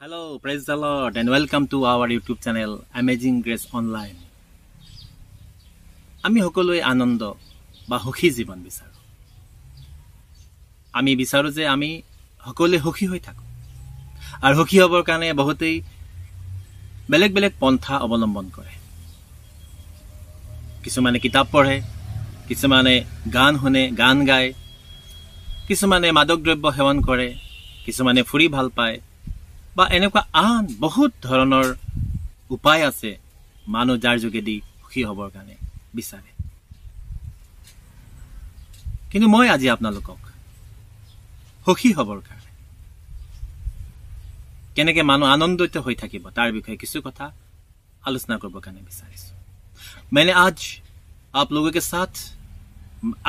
Hello, praise the Lord and welcome to our YouTube channel Amazing Grace Online. আমি সকলোৱে আনন্দ বা সুখী জীৱন বিচাৰো। আমি বিচাৰো যে আমি সকলোৱে সুখী হৈ থাকো। আৰু সুখী হ'বৰ কাৰণে বহুতেই বেলেগ বেলেগ পন্থা অৱলম্বন কৰে। কিছুমানে কিতাপ পঢ়ে, কিছুমানে গান শুনে, গান গায়, কিছুমানে মাদক দ্ৰব্য সেৱন কৰে, কিছুমানে ফুৰি ভাল পায় বা এনেকুৱা আন বহুত ধৰণৰ উপায় আছে মানুহ যাৰ যোগেদি সুখী হ'বৰ কাৰণে বিচাৰে। কিন্তু মই আজি আপোনালোকক সুখী হ'বৰ কাৰণে কেনেকৈ মানুহ আনন্দিত হৈ থাকিব তাৰ বিষয়ে কিছু কথা আলোচনা কৰিবৰ কাৰণে বিচাৰিছো। मैंने आज आप लोगों के साथ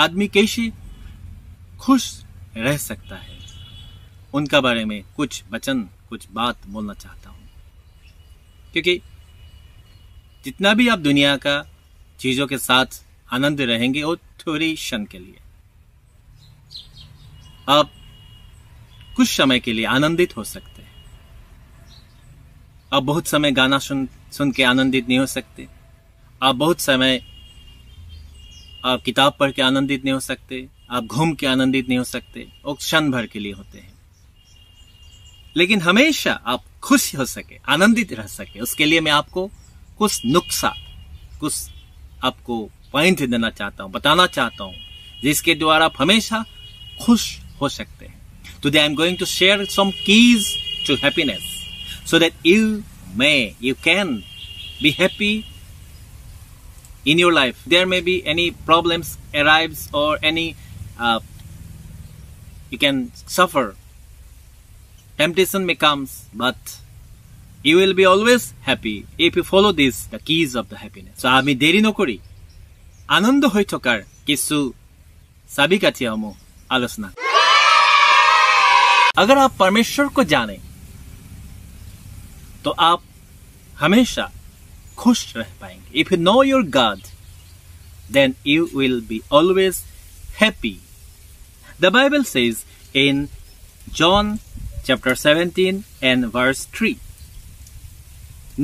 आदमी कैसे खुश रह सकता है उनका बारे में कुछ वचन कुछ बात बोलना चाहता हूं, क्योंकि जितना भी आप दुनिया का चीजों के साथ आनंद रहेंगे वो थोड़ी क्षण के लिए, आप कुछ समय के लिए आनंदित हो सकते हैं। आप बहुत समय गाना सुन के आनंदित नहीं हो सकते, आप बहुत समय आप किताब पढ़ के आनंदित नहीं हो सकते, आप घूम के आनंदित नहीं हो सकते, वो क्षण भर के लिए होते हैं। लेकिन हमेशा आप खुश हो सके, आनंदित रह सके, उसके लिए मैं आपको कुछ नुक्सा, कुछ आपको पॉइंट देना चाहता हूं, बताना चाहता हूं, जिसके द्वारा आप हमेशा खुश हो सकते हैं। Today I am going to share some keys to happiness so that you can be happy in your life. There may be any problems arrives or any you can suffer. Temptation may comes, but you will be always happy if you follow this, the keys of the happiness. So আমি দেৰি নকৰি আনন্দ হৈ থকাৰ কিছু চাবিকাঠি সমূহ আলোচনা। अगर आप परमेश्वर को जाने तो आप हमेशा खुश रह पाएंगे। If you know your God, then you will be always happy. The Bible says in John chapter 17 and verse 3.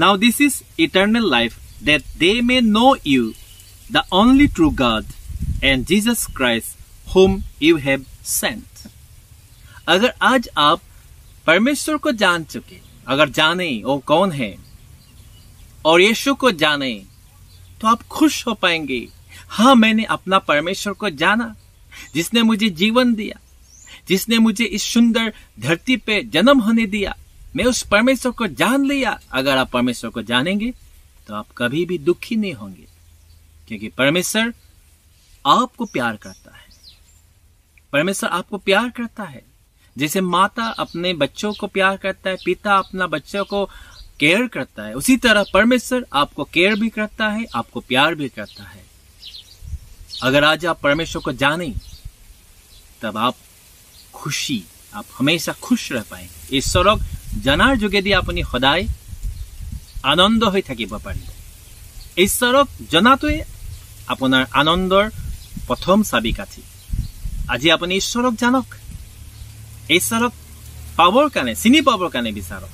Now this is eternal life, that they may know you, the only true God, and Jesus Christ, whom you have sent. अगर आज आप परमेश्वर को जान चुके, अगर जाने वो कौन है और यीशु को जाने, तो आप खुश हो पाएंगे। हाँ, मैंने अपना परमेश्वर को जाना, जिसने मुझे जीवन दिया, जिसने मुझे इस सुंदर धरती पे जन्म होने दिया। मैं उस परमेश्वर को जान लिया। अगर आप परमेश्वर को जानेंगे तो आप कभी भी दुखी नहीं होंगे, क्योंकि परमेश्वर आपको प्यार करता है। परमेश्वर आपको प्यार करता है, जैसे माता अपने बच्चों को प्यार करता है, पिता अपना बच्चों को केयर करता है, उसी तरह परमेश्वर आपको केयर भी करता है, आपको प्यार भी करता है। अगर आज आप परमेश्वर को जानें तब आप खुशी, आप हमेशा खुश रह पाएंगे। ঈশ্বৰক জনাৰ যোগেদি আপুনি সদায় আনন্দ হৈ থাকিব পাৰিব। ঈশ্বৰক জনাটোৱে আপোনাৰ আনন্দৰ প্ৰথম চাবিকাঠি। আজি আপুনি ঈশ্বৰক জানক, ঈশ্বৰক পাবৰ কাৰণে, চিনি পাবৰ কাৰণে বিচাৰক।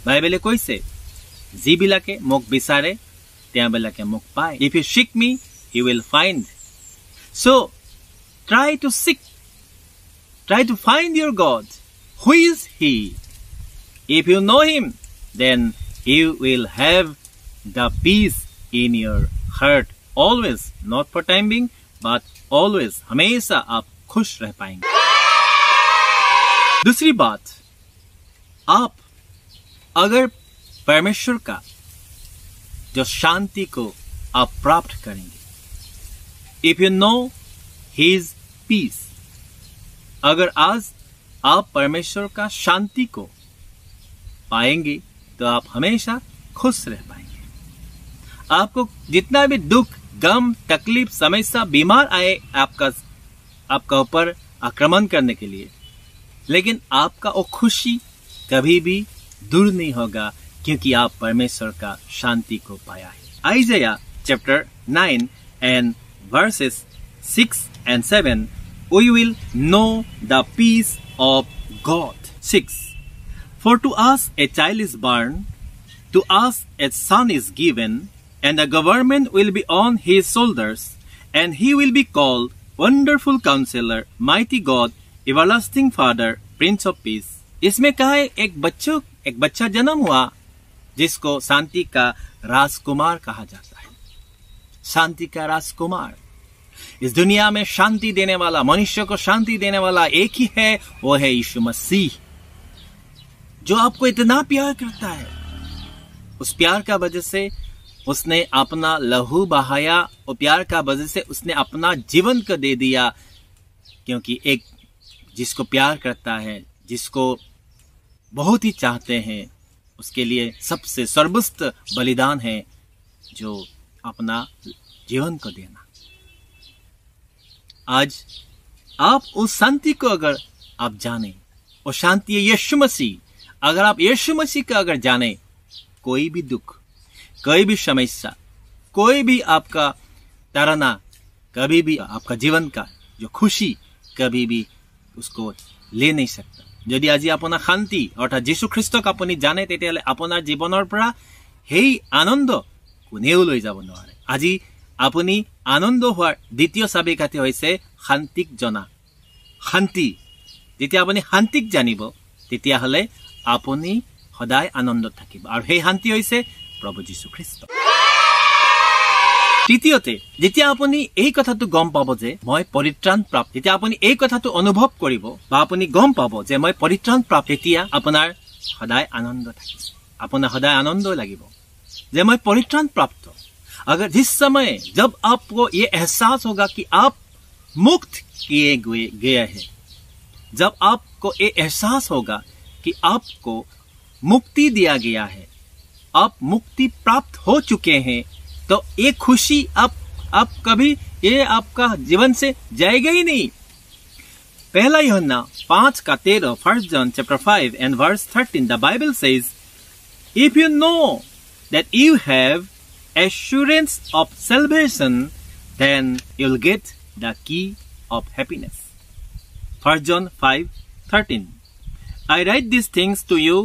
বাইবেলে কৈছে, যিবিলাকে মোক বিচাৰে তেওঁবিলাকে মোক পায়। If you seek me, you will find. So try to find your God. Who is He? If you know Him, then you will have the peace in your heart. Always, not for time being, but always. हमेशा आप खुश रह पाएंगे। दूसरी बात, आप अगर परमेश्वर का जो शांति को आप प्राप्त करेंगे, if you know His peace, अगर आज आप परमेश्वर का शांति को पाएंगे तो आप हमेशा खुश रह पाएंगे। आपको जितना भी दुख, गम, तकलीफ, समस्या, बीमार आए आपका ऊपर आक्रमण करने के लिए, लेकिन आपका वो खुशी कभी भी दूर नहीं होगा, क्योंकि आप परमेश्वर का शांति को पाया है। आइज़ाया chapter 9 and verses 6 and 7, we will know the peace of God. 6. For to us a child is born, to us a son is given, and the government will be on his shoulders, and he will be called Wonderful Counselor, Mighty God, Everlasting Father, Prince of Peace. इसमें कहा है एक बच्चा जन्म हुआ जिसको शांति का राजकुमार कहा जाता है। शांति का राजकुमार। इस दुनिया में शांति देने वाला, मनुष्य को शांति देने वाला एक ही है, वो है यीशु मसीह, जो आपको इतना प्यार करता है। उस प्यार का वजह से उसने अपना लहू बहाया, और प्यार का वजह से उसने अपना जीवन को दे दिया, क्योंकि एक जिसको प्यार करता है, जिसको बहुत ही चाहते हैं, उसके लिए सबसे सर्वोच्च बलिदान है जो अपना जीवन को देना। आज आप उस शांति को अगर आप जाने, और शांति है यीशु मसीह, अगर आप यीशु मसीह का अगर जाने, कोई भी दुख, कोई भी समस्या, कोई भी आपका ताड़ना, कभी भी आपका जीवन का जो खुशी कभी भी उसको ले नहीं सकता। যদি আজি আপোনাৰ শান্তি অৰ্থাৎ যীশু খ্ৰীষ্টক আপুনি জানে, তেতিয়াহ'লে আপোনাৰ জীৱনৰ পৰা সেই আনন্দ কোনেও লৈ যাব নোৱাৰে। আজি আপুনি আনন্দ হোৱাৰ দ্বিতীয় চাবিকাঠি হৈছে শান্তিক জনা। শান্তি, যেতিয়া আপুনি শান্তিক জানিব, তেতিয়াহ'লে আপুনি সদায় আনন্দত থাকিব, আৰু সেই শান্তি হৈছে প্ৰভু যীশু খ্ৰীষ্ট। তৃতীয়তে, যেতিয়া আপুনি এই কথাটো গম পাব যে মই পৰিত্ৰাণ প্ৰাপ্ত, যেতিয়া আপুনি এই কথাটো অনুভৱ কৰিব বা আপুনি গম পাব যে মই পৰিত্ৰাণ প্ৰাপ্ত, তেতিয়া আপোনাৰ সদায় আনন্দ থাকিব, আপোনাৰ সদায় আনন্দ লাগিব যে মই परित्राण प्राप्त। अगर जिस समय जब आपको ये एहसास होगा कि आप मुक्त किए गए हैं, जब आपको ये एहसास होगा कि आपको मुक्ति दिया गया है, आप मुक्ति प्राप्त हो चुके हैं, तो ये खुशी आप कभी ये आपका जीवन से जाएगा ही नहीं। पहला यूहन्ना 5:13, 1 John chapter 5 and verse 13, the Bible says, if you know that you have assurance of salvation, then you'll get the key of happiness. 1 John 5:13. I write these things to you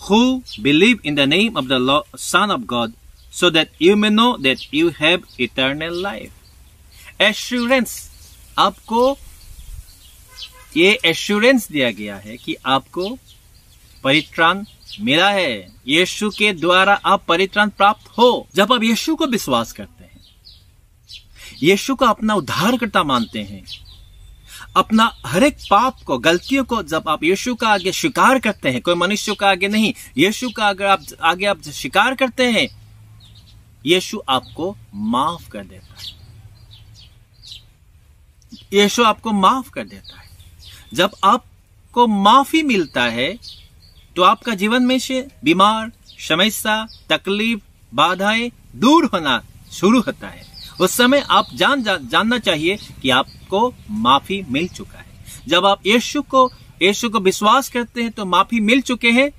who believe in the name of the Son of God, so that you may know that you have eternal life. Assurance, आपको ये assurance दिया गया है कि आपको परित्राण मिला है। यीशु के द्वारा आप परित्राण प्राप्त हो। जब आप यीशु को विश्वास करते हैं, यीशु को अपना उद्धारकर्ता मानते हैं, अपना हर एक पाप को, गलतियों को जब आप यीशु का आगे स्वीकार करते हैं, कोई मनुष्य का आगे नहीं, यीशु का अगर आप आगे स्वीकार करते हैं, यीशु आपको माफ कर देता है। यीशु आपको माफ कर देता है। जब आपको माफी मिलता है, तो आपका जीवन में से बीमार, समस्या, तकलीफ, बाधाएं दूर होना शुरू होता है। उस समय आप जानना चाहिए कि आपको माफी मिल चुका है। जब आप यीशु को विश्वास करते हैं, तो माफी मिल चुके हैं।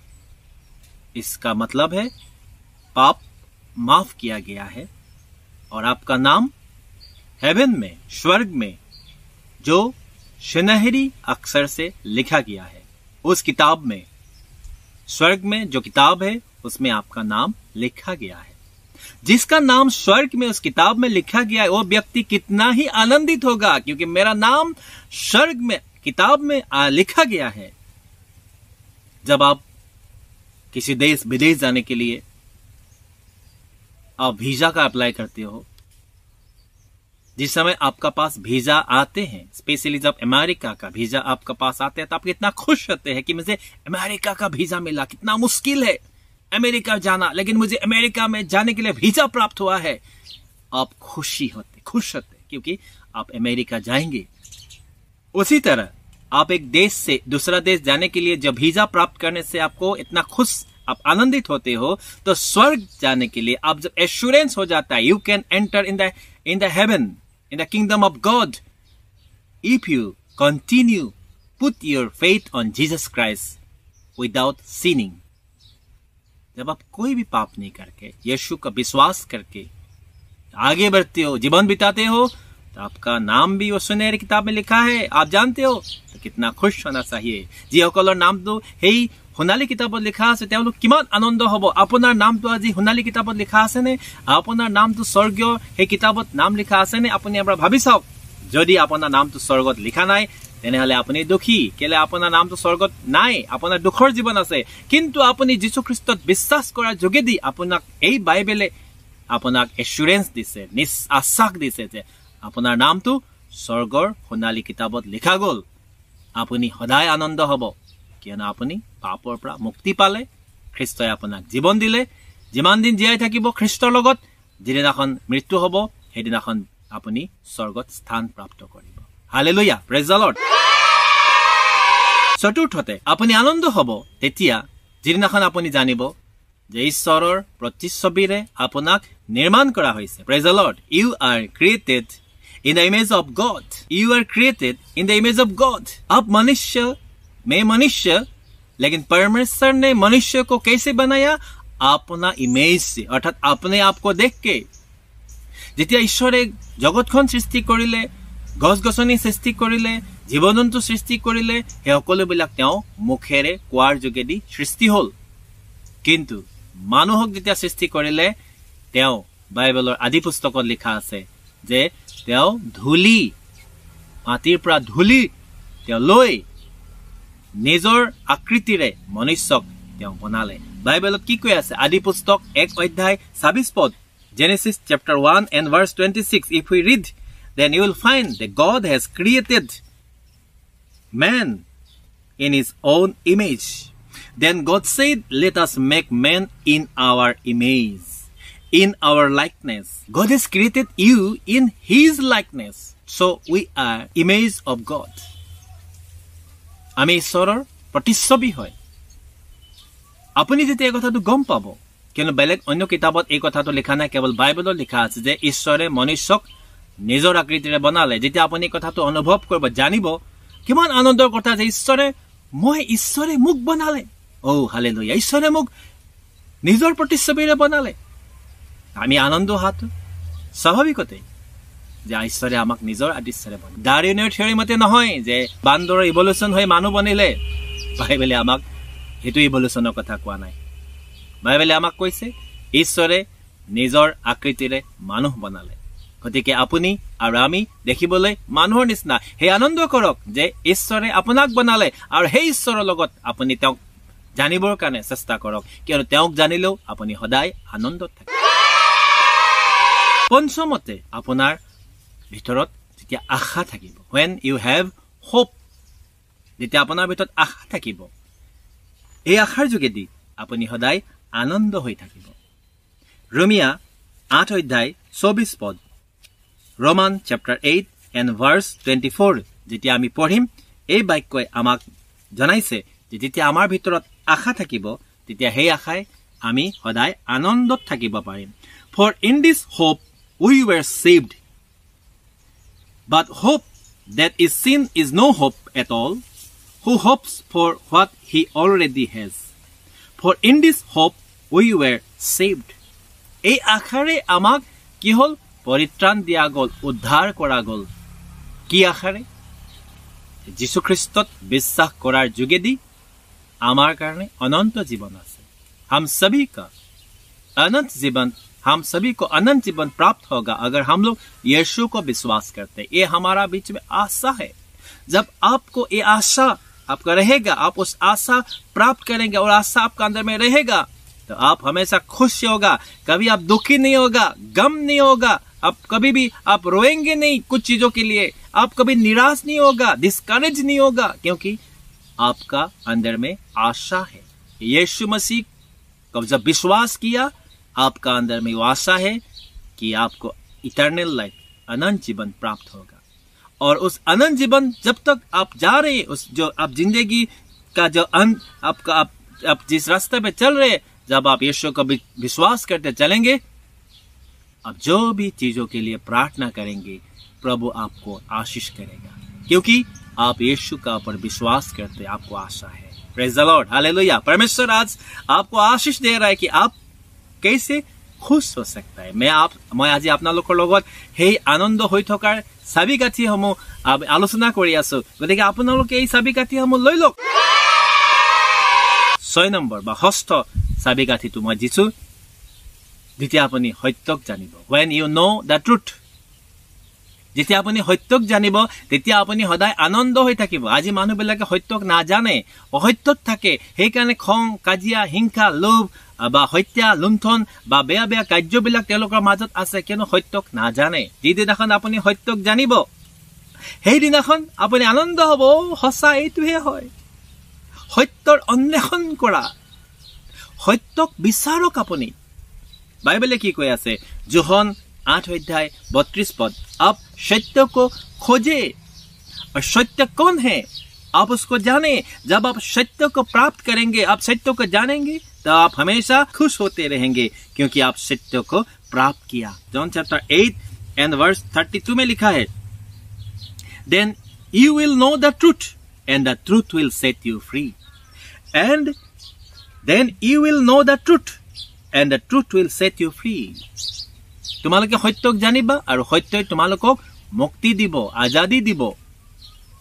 इसका मतलब है पाप माफ किया गया है, और आपका नाम हेवन में, स्वर्ग में, जो सुनहरी अक्षर से लिखा गया है, उस किताब में, स्वर्ग में जो किताब है, उसमें आपका नाम लिखा गया है। जिसका नाम स्वर्ग में उस किताब में लिखा गया है, वो व्यक्ति कितना ही आनंदित होगा, क्योंकि मेरा नाम स्वर्ग में किताब में लिखा गया है। जब आप किसी देश विदेश जाने के लिए आप वीजा का अप्लाई करते हो, जिस समय आपका पास वीजा आते हैं, स्पेशली जब अमेरिका का वीजा आपका पास आते हैं, तो आप कितना खुश होते हैं कि मुझे अमेरिका का वीजा मिला। कितना मुश्किल है अमेरिका जाना, लेकिन मुझे अमेरिका में जाने के लिए वीजा प्राप्त हुआ है। आप खुश होते, क्योंकि आप अमेरिका जाएंगे। उसी तरह आप एक देश से दूसरा देश जाने के लिए जब वीजा प्राप्त करने से आपको इतना खुश, आप आनंदित होते हो, तो स्वर्ग जाने के लिए आप जब एश्योरेंस हो जाता है, you can enter in the haven, in the kingdom of God, if you continue put your faith on Jesus Christ without sinning. जब आप कोई भी पाप नहीं करके, यीशु का विश्वास करके आगे बढ़ते हो, जीवन बिताते हो, तो आपका नाम भी वो सुनहरी किताब में लिखा है। आप जानते हो, तो कितना खुश होना चाहिए। যিসকলৰ নামটো সেই সোণালী কিতাপত লিখা আছে তেওঁলোক কিমান আনন্দ হ'ব আপোনাৰ নামটো আজি সোণালী কিতাপত লিখা আছে নে আপোনাৰ নামটো স্বৰ্গীয় সেই কিতাপত নাম লিখা আছে নে আপুনি এবাৰ ভাবি চাওক যদি আপোনাৰ নামটো স্বৰ্গত লিখা নাই তেনেহলে আপুনি দুখী কেলে আপোনাৰ নামটো স্বৰ্গত নাই আপোনাৰ দুখৰ জীৱন আছে কিন্তু আপুনি যীশু খ্ৰীষ্টত বিশ্বাস কৰাৰ যোগেদি আপোনাক এই বাইবেলে আপোনাক এসুৰেন্স দিছে আশ্বাস দিছে যে আপোনাৰ নামটো স্বৰ্গৰ সোণালী কিতাপত লিখা গ'ল আপুনি সদায় আনন্দ হ'ব কিয়নো আপুনি পাপৰ পৰা মুক্তি পালে খ্ৰীষ্টই আপোনাক জীৱন দিলে যিমান দিন জীয়াই থাকিব খ্ৰীষ্টৰ লগত যিদিনাখন মৃত্যু হ'ব সেইদিনাখন আপুনি স্বৰ্গত স্থান প্ৰাপ্ত কৰিব হালেলুয়া প্ৰেজ দ্য লৰ্ড চতুৰ্থতে আপুনি আনন্দ হ'ব তেতিয়া যিদিনাখন আপুনি জানিব যে ঈশ্বৰৰ প্ৰতিচ্ছবিৰে আপোনাক নিৰ্মাণ কৰা হৈছে praise the lord you are created in the image of God. You are created in the image of God. अब मनुष्य में मनुष्य लेकिन परमेश्वर ने मनुष्य को कैसे बनाया अपना इमेज से अर्थात अपने आप को देख के যেতিয়া ঈশ্বৰে জগতখন সৃষ্টি কৰিলে গছ গছনি সৃষ্টি কৰিলে জীৱ-জন্তু সৃষ্টি কৰিলে সেই সকলোবিলাক তেওঁ মুখেৰে কোৱাৰ যোগেদি সৃষ্টি হ'ল কিন্তু মানুহক যেতিয়া সৃষ্টি কৰিলে তেওঁ বাইবেলৰ আদি পুস্তকত লিখা আছে যে তেওঁ ধূলি মাটিৰ পৰা ধূলি তেওঁ লৈ নিজৰ আকৃতিৰে মনুষ্যক তেওঁ বনালে বাইবেলত কি কৈ আছে আদি পুস্তক 1 অধ্যায় 26 পদ Genesis chapter 1 and verse 26 if we read then you will find that God has created man in his own image then God said let us make man in our image in our likeness. God has created you in his likeness. So we are image of God. আমি ঈশ্বৰৰ প্ৰতিচ্ছবি হয় আপুনি যেতিয়া এই কথাটো গম পাব কিয়নো বেলেগ অন্য কিতাপত এই কথাটো লিখা নাই কেৱল বাইবেলত লিখা আছে যে ঈশ্বৰে মনুষ্যক নিজৰ আকৃতিৰে বনালে যেতিয়া আপুনি কথাটো অনুভৱ কৰিব জানিব কিমান আনন্দৰ কথা যে ঈশ্বৰে মোক বনালে ও হালেলুয়া ঈশ্বৰে মোক নিজৰ প্ৰতিচ্ছবিৰে বনালে আমি আনন্দ হাত স্বাভাৱিকতে যে ঈশ্বৰে আমাক নিজৰ আদৰ্শৰে বনালে ডাৰউইনৰ থিয়ৰী মতে নহয় যে বান্দৰৰ ইভলিউচন হৈ মানুহ বনিলে বাইবেলে আমাক হেতু ইভলিউচনৰ কথা কোৱা নাই বাইবেলে আমাক কৈছে ঈশ্বৰে নিজৰ আকৃতিৰে মানুহ বনালে গতিকে আপুনি আৰু আমি দেখিবলৈ মানুহৰ নিচিনা হে আনন্দ কৰক যে ঈশ্বৰে আপোনাক বনালে আৰু সেই ঈশ্বৰৰ লগত আপুনি তেওঁক জানিবৰ কাৰণে চেষ্টা কৰক কিয়নো তেওঁক জানিলেও আপুনি সদায় আনন্দত থাকিব পঞ্চমতে আপোনাৰ ভিতৰত যেতিয়া আশা থাকিব when you have hope যেতিয়া আপোনাৰ ভিতৰত আশা থাকিব এই আশাৰ যোগেদি আপুনি সদায় আনন্দ হৈ থাকিব ৰোমিয়া 8 অধ্যায় 24 পদ Roman chapter 8 and verse 24 যেতিয়া আমি পঢ়িম এই বাক্যই আমাক জনাইছে যে যেতিয়া আমাৰ ভিতৰত আশা থাকিব তেতিয়া সেই আশাই আমি সদায় আনন্দত থাকিব পাৰিম for in this hope we were saved but hope that is seen is no hope at all who hopes for what he already has for in this hope we were saved এই আশাৰে আমাক কি হল পৰিত্ৰাণ দিয়া গল উদ্ধাৰ কৰা গল কি আশাৰে যীশু খ্ৰীষ্টত বিশ্বাস কৰাৰ যোগেদি আমাৰ কাৰণে অনন্ত জীৱন আছে हम सभी को अनंत जीवन प्राप्त होगा अगर हम लोग यीशु को विश्वास करते ये हमारा बीच में आशा है जब आपको ये आशा आपका रहेगा आप उस आशा प्राप्त करेंगे और आशा आपका अंदर में रहेगा तो आप हमेशा खुश होगा कभी आप दुखी नहीं होगा गम नहीं होगा आप कभी भी आप रोएंगे नहीं कुछ चीजों के लिए आप कभी निराश नहीं होगा डिस्करेज नहीं होगा क्योंकि आपका अंदर में आशा है यीशु मसीह को जब विश्वास किया आपका अंदर में वो आशा है कि आपको इटर्नल लाइफ अनंत जीवन प्राप्त होगा और उस अनंत जीवन जब तक आप जा रहे उस जो आप जिंदगी का जो अंत आपका आप जिस रास्ते पे चल रहे जब आप यीशु को विश्वास करते चलेंगे अब जो भी चीजों के लिए प्रार्थना करेंगे प्रभु आपको आशीष करेगा क्योंकि आप यीशु का ऊपर विश्वास करते आपको आशा है प्रेज द लॉर्ड हालेलुया परमेश्वर आज आपको आशीष दे रहा है कि आप कैसे खुश हो सकता है मैं आज আপোনালোকৰ লগত সেই আনন্দ হৈ থকাৰ চাবিকাঠিসমূহ আলোচনা কৰি আছো গতিকে আপোনালোকে এই চাবিকাঠিসমূহ লৈ লওক 6 নম্বৰ বা ষষ্ঠ চাবিকাঠিটো মই দিছো, যেতিয়া আপুনি সত্যক জানিব। When you know the truth, যেতিয়া আপুনি সত্যক জানিব তেতিয়া আপুনি সদায় আনন্দ হৈ থাকিব। আজি মানুহবিলাকে সত্যক নাজানে, অসত্যত থাকে, সেইকাৰণে খং, কাজিয়া, হিংসা, লোভ বা হত্যা, লুণ্ঠন বা বেয়া বেয়া কাৰ্যবিলাক তেওঁলোকৰ মাজত আছে, কিয়নো সত্যক নাজানে। যিদিনাখন আপুনি সত্যক জানিব সেইদিনাখন আপুনি আনন্দ হ'ব, সঁচা এইটোহে হয়। সত্যৰ অন্বেষণ কৰা, সত্যক বিচাৰক আপুনি। বাইবেলে কি কৈ আছে? যোহন 8 अध्याय 32 पद, आप सत्य को खोजे और सत्य कौन है आप उसको जाने। जब आप सत्य को प्राप्त करेंगे, आप सत्य को जानेंगे, तो आप हमेशा खुश होते रहेंगे क्योंकि आप सत्य को प्राप्त किया। जॉन चैप्टर 8 एंड वर्स 32 में लिखा है, Then you will know the truth and the truth will set you free. And then you will know the truth and the truth will set you free. তোমালোকে সত্যক জানিবা আৰু সত্যই তোমালোকক মুক্তি দিব, আজাদি দিব।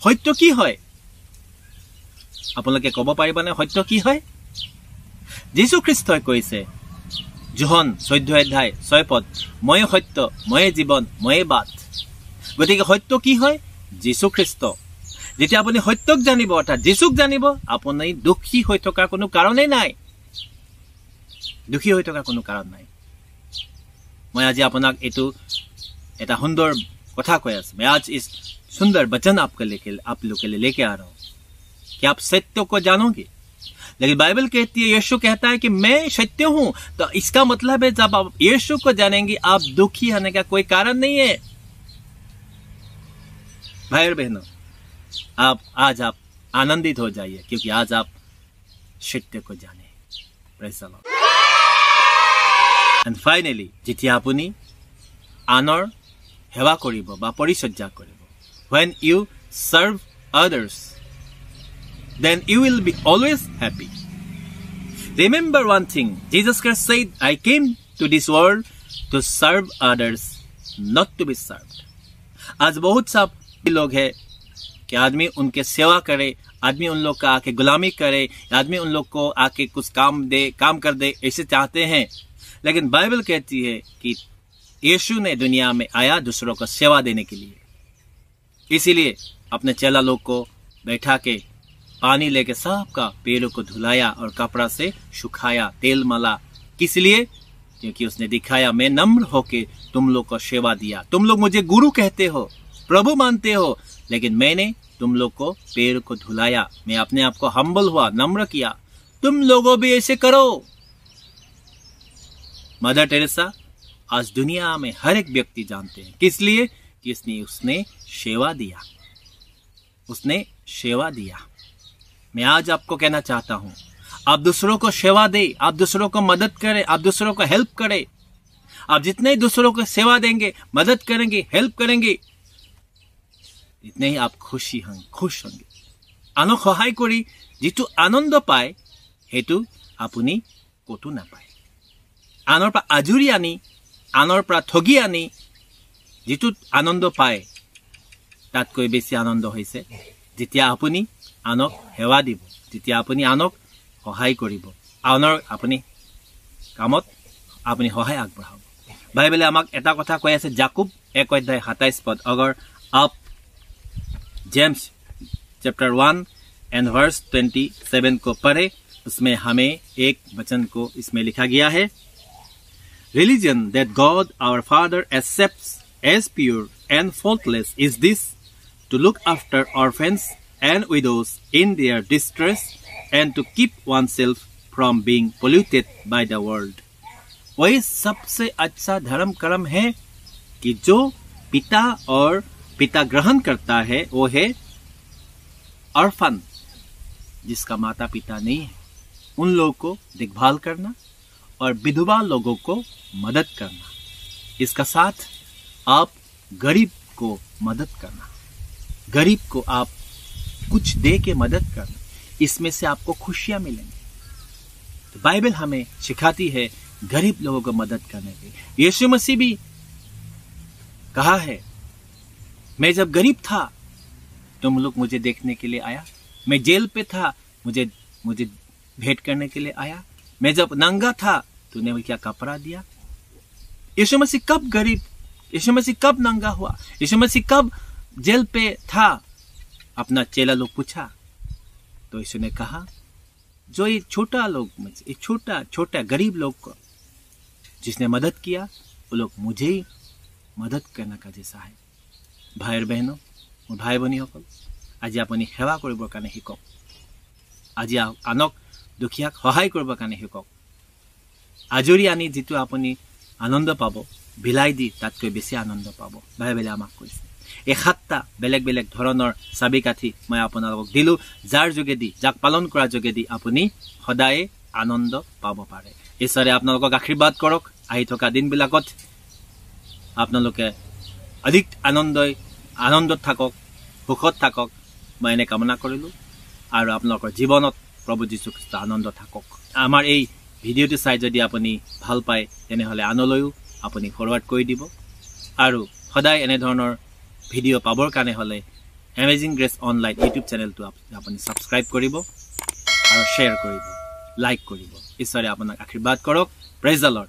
সত্য কি হয়? আপোনালোকে ক'ব পাৰিবনে সত্য কি হয়? যীশু খ্ৰীষ্টই কৈছে যোহন 14 अध्याय 6 पद, মই সত্য, মই জীৱন, মই বাট। গতিকে সত্য কি হয়? যীশু খ্ৰীষ্ট। যেতিয়া আপুনি সত্যক জানিব, অৰ্থাৎ যীশুক জানিব, আপুনি দুখী হৈ থকাৰ কোনো কাৰণেই নাই। দুখী হৈ থকাৰ কোনো কাৰণ নাই। मैं आज आपनाक एतु एटा सुंदर कथा কৈ আছো। मैं आज इस सुंदर वचन आप लोग के लिए लेके आ रहा हूं कि आप सत्य को जानोगे। लेकिन बाइबल कहती है, यीशु कहता है कि मैं सत्य हूं, तो इसका मतलब है जब आप यीशु को जानेंगे आप दुखी होने का कोई कारण नहीं है। भाई और बहनों, आज आप आनंदित हो जाइए क्योंकि आज आप सत्य को जाने। Praise the Lord. And finally, যেতিয়া আপুনি আনৰ সেৱা কৰিব বা পৰিচৰ্যা কৰিব, when you serve others, then you will be always happy. Remember one thing, Jesus Christ said, I came to this world to serve others, not to be served. आज बहुत सा लोग हैं कि आदमी उनके सेवा करे, आदमी उन लोग का आके गुलामी करे, आदमी उन लोग को आके कुछ काम कर दे, ऐसे चाहते हैं। लेकिन बाइबल कहती है कि यीशु ने दुनिया में आया दूसरों को सेवा देने के लिए। इसीलिए अपने चेला लोग को बैठा के पानी लेके सबका पैरों को धुलाया और कपड़ा से सुखाया, तेल मला। किस लिए? क्योंकि उसने दिखाया, मैं नम्र होके तुम लोग को सेवा दिया। तुम लोग मुझे गुरु कहते हो, प्रभु मानते हो, लेकिन मैंने तुम लोग को पैर को धुलाया। मैं अपने आप को हम्बल हुआ, नम्र किया। तुम लोगों भी ऐसे करो। मदर टेरेसा आज दुनिया में हर एक व्यक्ति जानते हैं, किस लिए? कि उसने सेवा दिया, उसने सेवा दिया। मैं आज आपको कहना चाहता हूं, आप दूसरों को सेवा दे, आप दूसरों को मदद करें, आप दूसरों को हेल्प करें। आप जितने दूसरों को सेवा देंगे, मदद करेंगे, हेल्प करेंगे, इतने ही आप खुश होंगे। आनक सहाय करी जितु आनंद पाए हेतु आपुनी कतो नापाय। आनर पर आजुरी आनी, आनर पर ठगी आनी जितु आनंद पाए तातকৈ बेছি आनंद হৈছে যেতিয়া আপুনি আনক সেৱা দিব, যেতিয়া আপুনি আনক সহায় কৰিব, আনৰ আপুনি কামত আপুনি সহায় আগবঢ়াব। বাইবেলে আমাক এটা কথা কৈ আছে, যাকোব 1 अध्याय 27 पद। अगर आप जेम्स चैप्टर 1 एंड वर्स 27 को पढ़े, उसमें हमें एक वचन को इसमें लिखा गया है, Religion that God our Father accepts as pure and faultless is this, to look after orphans and widows in their distress and to keep oneself from being polluted by the world. वही सबसे अच्छा धर्म कर्म है कि जो पिता और पिता ग्रहण करता है वो है ऑर्फन, जिसका माता पिता नहीं है, उन लोगों को देखभाल करना और विधवा लोगों को मदद करना। इसका साथ आप गरीब को मदद करना, गरीब को आप कुछ दे के मदद करना, इसमें से आपको खुशियां मिलेंगी। तो बाइबल हमें सिखाती है गरीब लोगों को मदद करने की। यीशु मसीह भी कहा है, मैं जब गरीब था तुम लोग मुझे देखने के लिए आया, मैं जेल पे था मुझे भेंट करने के लिए आया? मैं जब नंगा था तूने मुझे क्या कपड़ा दिया? यीशु मसीह कब गरीब, यीशु मसीह कब नंगा हुआ, यीशु मसीह कब जेल पे था? अपना चेला लोग पूछा तो यीशु ने कहा, जो ये छोटा लोग, ये छोटा गरीब लोग को जिसने मदद किया, वो लोग मुझे ही मदद करना का जैसा है। भाई बहनों, মোৰ ভাই ভনীসকল, আজি আপুনি সেৱা কৰিবৰ কাৰণে শিকক। আজি আনক দুখীয়াক সহায় কৰিবৰ কাৰণে শিকক। আজৰি আনি যিটো আপুনি আনন্দ পাব, বিলাই দি তাতকৈ বেছি আনন্দ পাব। বাইবেলে আমাক কৈছে। এই 7টা বেলেগ বেলেগ ধৰণৰ চাবি কাঠি মই আপোনালোকক দিলো, যাৰ যোগেদি, যাক পালন কৰাৰ যোগেদি আপুনি সদায় আনন্দ পাব পাৰে। ঈশ্বৰে আপোনালোকক আশীৰ্বাদ কৰক। আহি থকা দিনবিলাকত আপোনালোকে অধিক আনন্দত থাকক, সুখত থাকক, মই এনে কামনা কৰিলোঁ। আৰু আপোনালোকৰ জীৱনত প্ৰভু যীশু খ্ৰীষ্ট আনন্দ থাকক। আমাৰ এই ভিডিঅ'টো চাই যদি আপুনি ভাল পায়, তেনেহ'লে আনলৈও আপুনি ফৰৱাৰ্ড কৰি দিব। আৰু সদায় এনেধৰণৰ ভিডিঅ' পাবৰ কাৰণে হ'লে এমেজিং গ্ৰেছ অনলাইন ইউটিউব চেনেলটো আপুনি ছাবস্ক্ৰাইব কৰিব আৰু শ্বেয়াৰ কৰিব, লাইক কৰিব। ঈশ্বৰে আপোনাক আশীৰ্বাদ কৰক। Praise the lord.